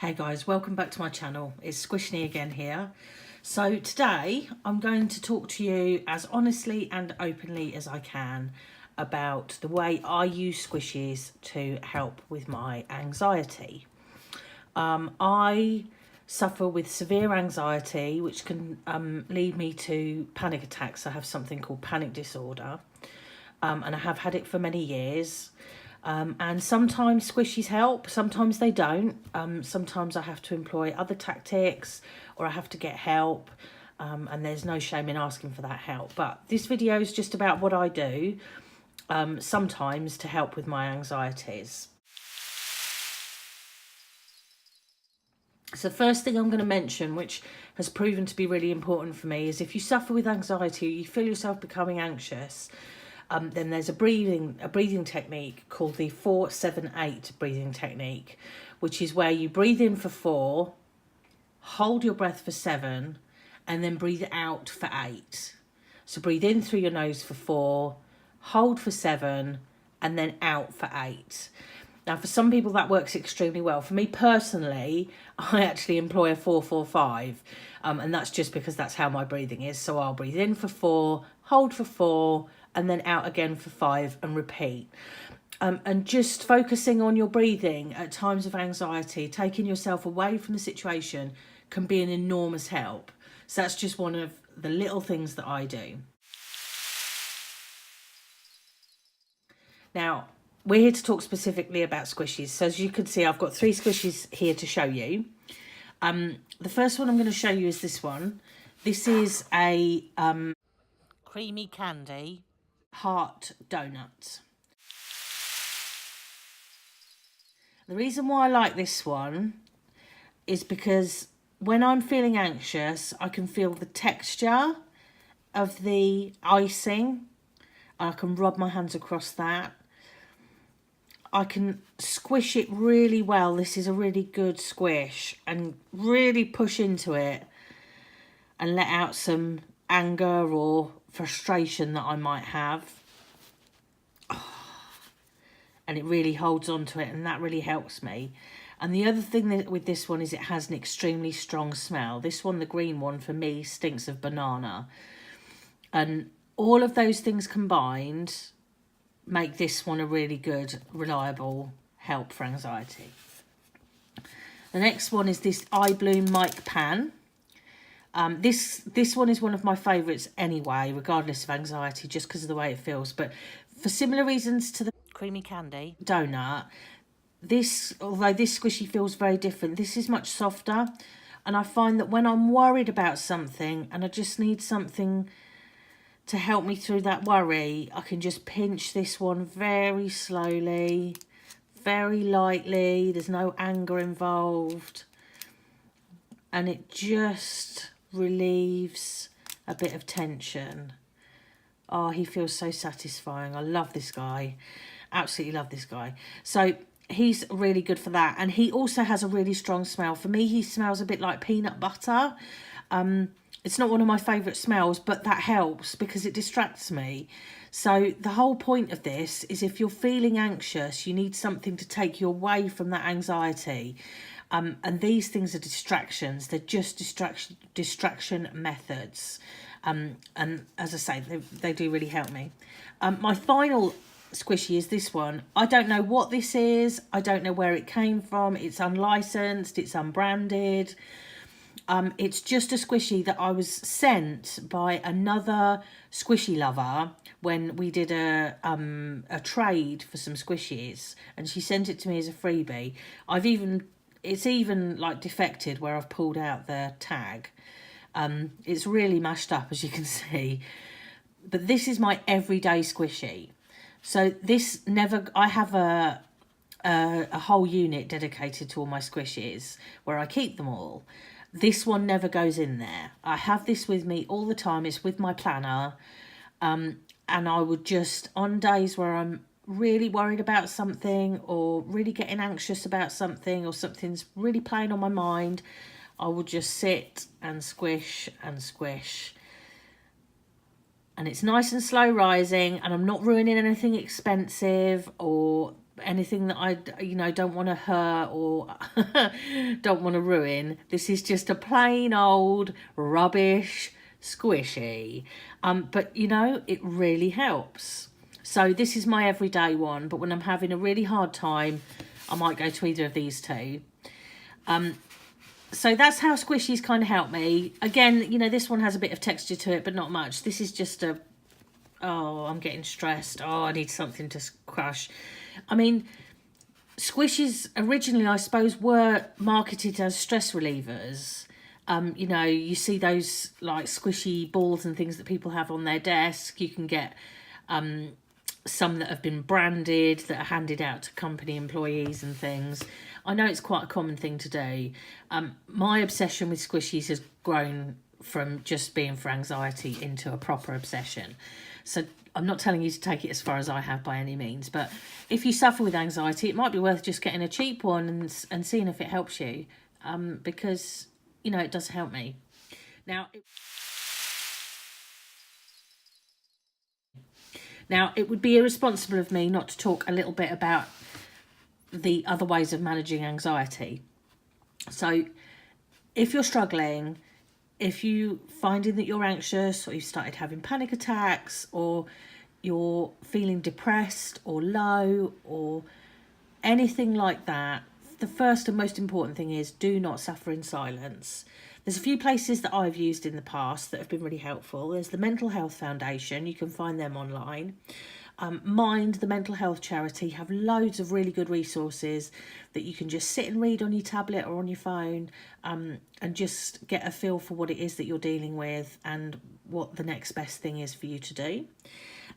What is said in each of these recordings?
Hey guys, welcome back to my channel. It's Squishanie again here. So today I'm going to talk to you as honestly and openly as I can about the way I use squishies to help with my anxiety. I suffer with severe anxiety, which can lead me to panic attacks. I have something called panic disorder, and I have had it for many years. And sometimes squishies help, sometimes they don't. Sometimes I have to employ other tactics or I have to get help, and there's no shame in asking for that help. But this video is just about what I do sometimes to help with my anxieties. So the first thing I'm going to mention, which has proven to be really important for me, is if you suffer with anxiety or you feel yourself becoming anxious, then there's a breathing technique called the 4-7-8 breathing technique, which is where you breathe in for 4, hold your breath for 7, and then breathe out for 8. So breathe in through your nose for 4, hold for 7, and then out for 8. Now, for some people that works extremely well. For me personally, I actually employ a 4-4-5, and that's just because that's how my breathing is. So I'll breathe in for 4, hold for 4, and then out again for 5 and repeat. And just focusing on your breathing at times of anxiety, taking yourself away from the situation, can be an enormous help. So that's just one of the little things that I do. Now, we're here to talk specifically about squishies. So as you can see, I've got 3 squishies here to show you. The first one I'm going to show you is this one. This is a creamy candy heart donut. The reason why I like this one is because when I'm feeling anxious, I can feel the texture of the icing. I can rub my hands across that. I can squish it really well. This is a really good squish, and really push into it and let out some anger or frustration that I might have. And it really holds on to it, and that really helps me. And the other thing with this one is it has an extremely strong smell. This one, the green one, for me stinks of banana. And all of those things combined make this one a really good, reliable help for anxiety. The next one is this Eye Bloom mic pan. This one is one of my favourites anyway, regardless of anxiety, just because of the way it feels. But for similar reasons to the creamy candy donut, although this squishy feels very different, this is much softer. And I find that when I'm worried about something and I just need something to help me through that worry, I can just pinch this one very slowly, very lightly. There's no anger involved. And it just relieves a bit of tension. Oh, he feels so satisfying. I love this guy. Absolutely love this guy. So he's really good for that. And he also has a really strong smell. For me, he smells a bit like peanut butter. It's not one of my favourite smells, but that helps because it distracts me. So the whole point of this is if you're feeling anxious, you need something to take you away from that anxiety. And these things are distractions. They're just distraction methods. And as I say, they do really help me. My final squishy is this one. I don't know what this is. I don't know where it came from. It's unlicensed. It's unbranded. It's just a squishy that I was sent by another squishy lover when we did a trade for some squishies, and she sent it to me as a freebie. It's even like defected where I've pulled out the tag. It's really mashed up, as you can see. But this is my everyday squishy. So I have a whole unit dedicated to all my squishies where I keep them all. This one never goes in there. I have this with me all the time. It's with my planner. And I would just, on days where I'm really worried about something or really getting anxious about something or something's really playing on my mind, I would just sit and squish and squish. And it's nice and slow rising, and I'm not ruining anything expensive or anything that I, you know, don't want to hurt or don't want to ruin. This is just a plain old rubbish squishy. But, you know, it really helps. So this is my everyday one, but when I'm having a really hard time, I might go to either of these two. So that's how squishies kind of help me. Again, you know, this one has a bit of texture to it, but not much. This is just a, oh, I'm getting stressed. Oh, I need something to crush. I mean, squishies originally, I suppose, were marketed as stress relievers. You know, you see those like squishy balls and things that people have on their desk. You can get some that have been branded, that are handed out to company employees and things. I know it's quite a common thing to do. My obsession with squishies has grown from just being for anxiety into a proper obsession. So I'm not telling you to take it as far as I have by any means, but if you suffer with anxiety, it might be worth just getting a cheap one and seeing if it helps you, because, you know, it does help me. Now, it would be irresponsible of me not to talk a little bit about the other ways of managing anxiety. So if you're struggling, if you finding that you're anxious, or you've started having panic attacks, or you're feeling depressed or low or anything like that, the first and most important thing is do not suffer in silence. There's a few places that I've used in the past that have been really helpful. There's the Mental Health Foundation. You can find them online. Mind, the mental health charity, have loads of really good resources that you can just sit and read on your tablet or on your phone, and just get a feel for what it is that you're dealing with and what the next best thing is for you to do.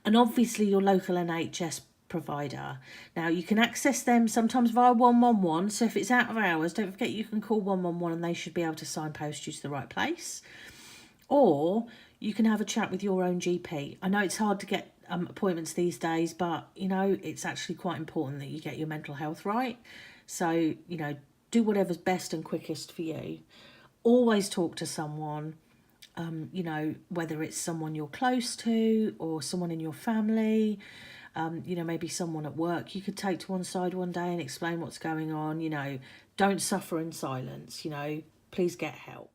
And obviously your local NHS provider. Now, you can access them sometimes via 111, so if it's out of hours, don't forget you can call 111 and they should be able to signpost you to the right place. Or you can have a chat with your own GP. I know it's hard to get appointments these days, but, you know, it's actually quite important that you get your mental health right. So, you know, do whatever's best and quickest for you. Always talk to someone, you know, whether it's someone you're close to or someone in your family, you know, maybe someone at work you could take to one side one day and explain what's going on. You know, don't suffer in silence, you know, please get help.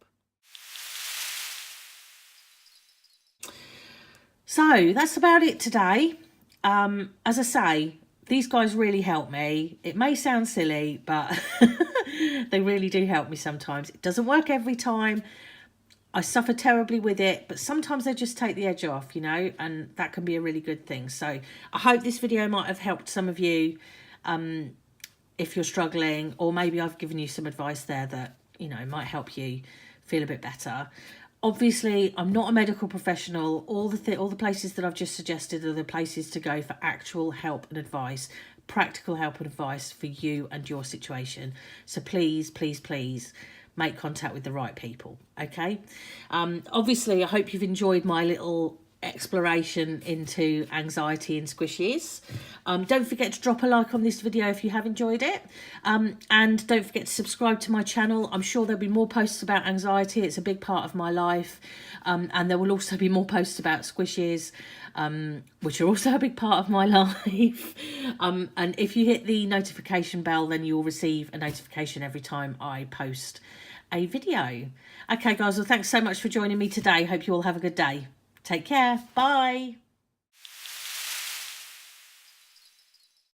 So that's about it today. As I say, these guys really help me. It may sound silly, but they really do help me sometimes. It doesn't work every time. I suffer terribly with it, but sometimes they just take the edge off, you know, and that can be a really good thing. So I hope this video might have helped some of you if you're struggling, or maybe I've given you some advice there that, you know, might help you feel a bit better. Obviously, I'm not a medical professional. All the places that I've just suggested are the places to go for actual help and advice, practical help and advice for you and your situation. So please, please, please make contact with the right people, okay? Obviously, I hope you've enjoyed my little exploration into anxiety and squishies. Don't forget to drop a like on this video if you have enjoyed it, and don't forget to subscribe to my channel. I'm sure there'll be more posts about anxiety. It's a big part of my life, and there will also be more posts about squishies, which are also a big part of my life. And if you hit the notification bell, then you'll receive a notification every time I post a video. Okay guys, well thanks so much for joining me today. Hope you all have a good day. Take care. Bye.